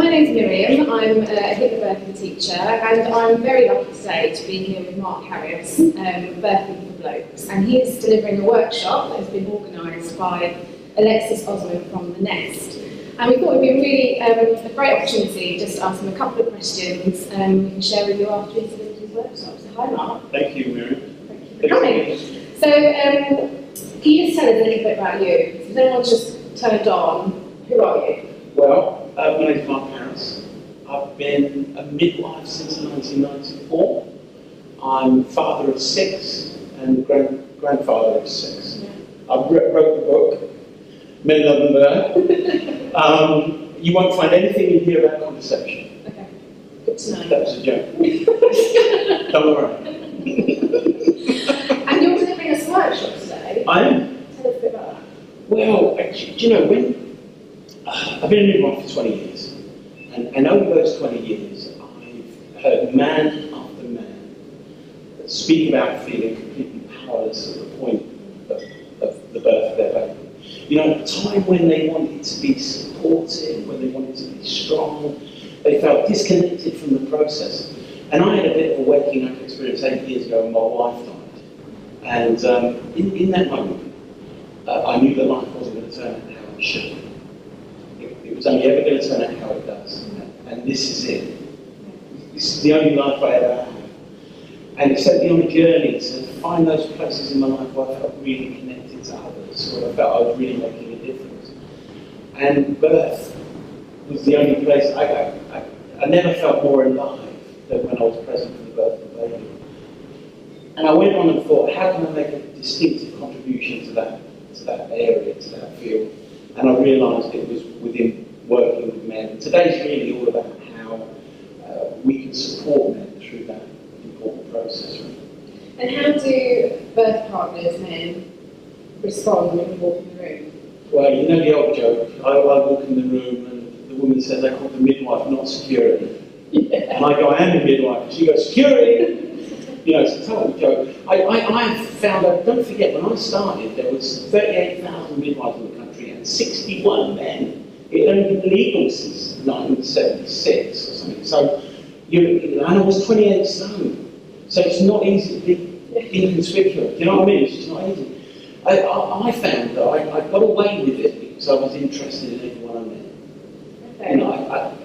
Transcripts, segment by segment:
my name's Miriam. I'm a Hypnobirthing teacher, and I'm very lucky today to be here with Mark Harris, Birthing4Blokes, and he is delivering a workshop that has been organised by Alexis Ozmen from The Nest. And we thought it would be really a great opportunity just to ask him a couple of questions we can share with you after he's delivered his workshop. So hi Mark. Thank you, Miriam. Thank you for coming. So can you just tell us a little bit about you? If anyone's just turned on, who are you? Well, my name is Mark Harris. I've been a midwife since 1994. I'm father of 6 and grandfather of 6. Yeah. I wrote the book, Men Love and Burn. You won't find anything in here about contraception. Okay, good to know. That was a joke. Don't worry. And you're delivering us a workshop today. I am. Tell us a bit about that. Well, actually, do you know, when I've been a midwife for 20 years, and over those 20 years, I've heard man after man speak about feeling completely powerless at the point of the birth of their baby. You know, a time when they wanted to be supportive, when they wanted to be strong, they felt disconnected from the process. And I had a bit of a waking up experience 8 years ago when my wife died. And in that moment, I knew that life wasn't going to turn out how it should. It was only ever going to turn out how it does. And this is it. This is the only life I ever had. And it set me on a journey to find those places in my life where I felt really connected to others, where I felt I was really making a difference. And birth was the only place I never felt more alive than when I was present for the birth of the baby. And I went on and thought, how can I make a distinctive contribution to that area, to that field? And I realised it was within working with men. And today's really all about how we can support men through that important process. Right? And how do birth partners, men, respond when you walk in the room? Well, you know the old joke. I walk in the room and the woman says, I call the midwife, not security. Yeah. And I go, I am a midwife. And she goes, security! You know, it's a total joke. I found out, don't forget, when I started, there was 38,000 midwives in the country and 61 men. It had only been legal since 1976 or something. So, and I was 28 stone. So it's not easy to be inconspicuous. You know what I mean? It's just not easy. I found that I got away with it because I was interested in everyone I met. Okay. You know,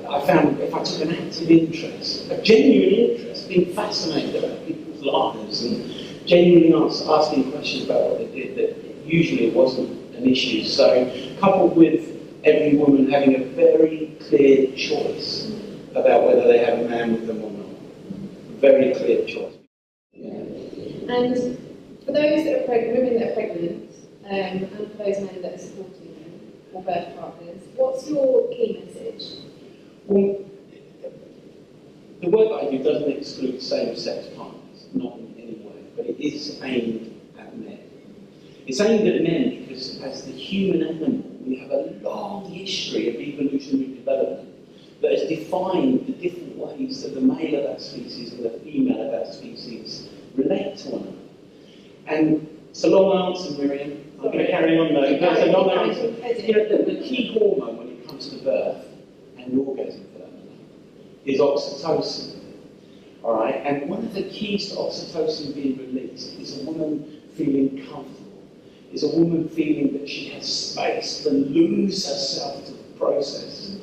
I found if I took an active interest, a genuine interest, being fascinated about people's lives and genuinely asking questions about what they did, that usually it wasn't an issue. So, coupled with every woman having a very clear choice about whether they have a man with them or not. Very clear choice. Yeah. And for those that are pregnant, women that are pregnant, and for those men that are supporting them, or birth partners, what's your key message? Well, the work that I do doesn't exclude same-sex partners, not in any way, but it is aimed at men. It's aimed at men because as the human animal, we have a long history of evolutionary development that has defined the different ways that the male of that species and the female of that species relate to one another. And it's a long answer, Miriam. I'm going to carry on though. It's a long answer. You know, the key hormone when it comes to birth and orgasm for that matter is oxytocin. All right, and one of the keys to oxytocin being released is a woman feeling comfortable. Is a woman feeling that she has space to lose herself to the process.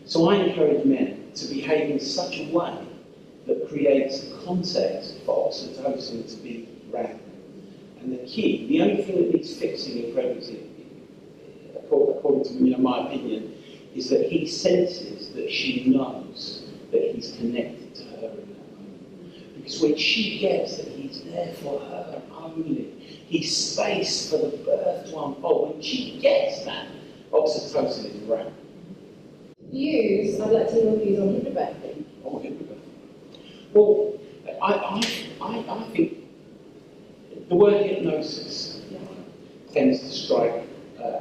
So I encourage men to behave in such a way that creates a context for oxytocin to be rampant. And the key, the only thing that needs fixing in pregnancy, according to my opinion, is that he senses that she knows that he's connected to her in that moment. Because when she gets that he's there for her only, he's space for the birth to unfold. When she gets that, oxytocin is rampant. Views, I'd like to hear your views on hypnobirthing. Oh, hypnobirthing. Well, I think the word hypnosis tends to strike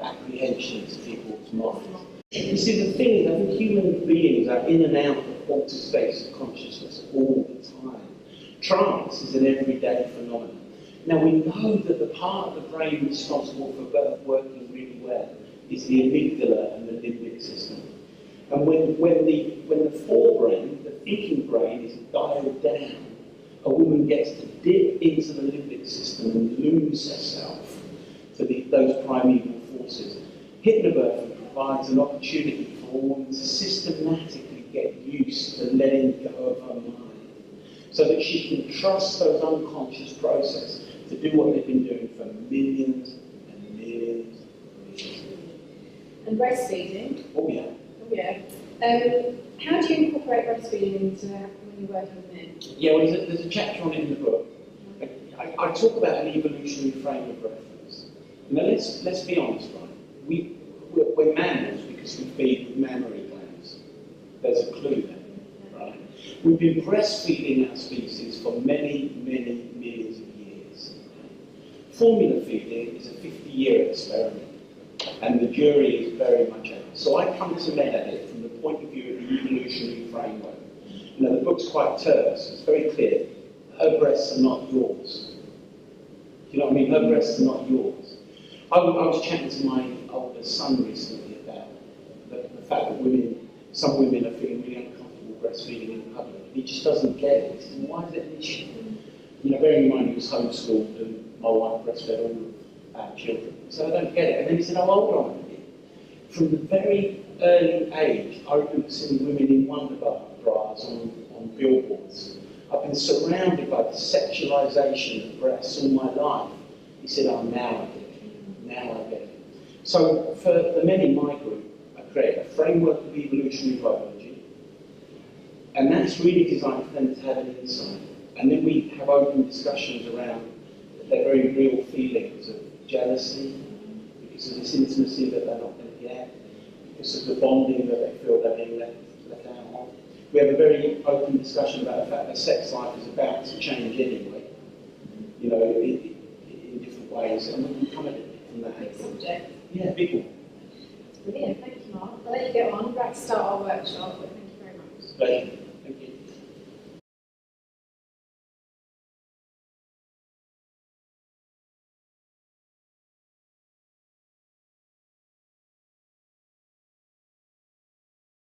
apprehension to people's minds. You see, the thing is, I think human beings are in and out of altered states of consciousness all the time. Trance is an everyday phenomenon. Now, we know that the part of the brain responsible for birth working really well is the amygdala and the limbic system. And when the forebrain, the thinking brain, is dialed down, a woman gets to dip into the limbic system and lose herself to those primeval forces. Hypnobirthing provides an opportunity for a woman to systematically get used to letting go of her mind, so that she can trust those unconscious processes to do what they've been doing for millions and millions of years. And breastfeeding. Oh yeah. Oh yeah. How do you incorporate breastfeeding into when you're working with men? Yeah, well, there's a chapter on it in the book. I talk about an evolutionary frame of reference. You know, let's be honest, right? We're mammals because we feed with mammary glands. There's a clue there, right? We've been breastfeeding our species for many, many millions of years. Formula feeding is a 50-year experiment, and the jury is very much out. So I come to men at it from the point of view of the evolutionary framework. You know, the book's quite terse. It's very clear. Her breasts are not yours. Do you know what I mean? Her breasts are not yours. I was chatting to my oldest son recently about the fact that some women are feeling really uncomfortable breastfeeding in public. He just doesn't get it. He says, why is it an issue? You know, bearing in mind he was homeschooled and my wife breastfed all of our children. So I don't get it. And then he said, how old are you? From the very early age, I remember seeing women in wonder bras on billboards. I've been surrounded by the sexualisation of breasts all my life. He said, oh, now I get it. Now I get it. So for the men in my group, I create a framework of evolutionary biology, and that's really designed for them to have an insight. And then we have open discussions around their very real feelings of jealousy, because of this intimacy that they're not going to get, because of the bonding that they feel they're being let down on. We have a very open discussion about the fact that sex life is about to change anyway, you know, in different ways, and we can come at it from that. Big subject. Yeah, big one. Brilliant, thank you, Mark. I'll let you get on. We're about to start our workshop, but thank you very much. Pleasure.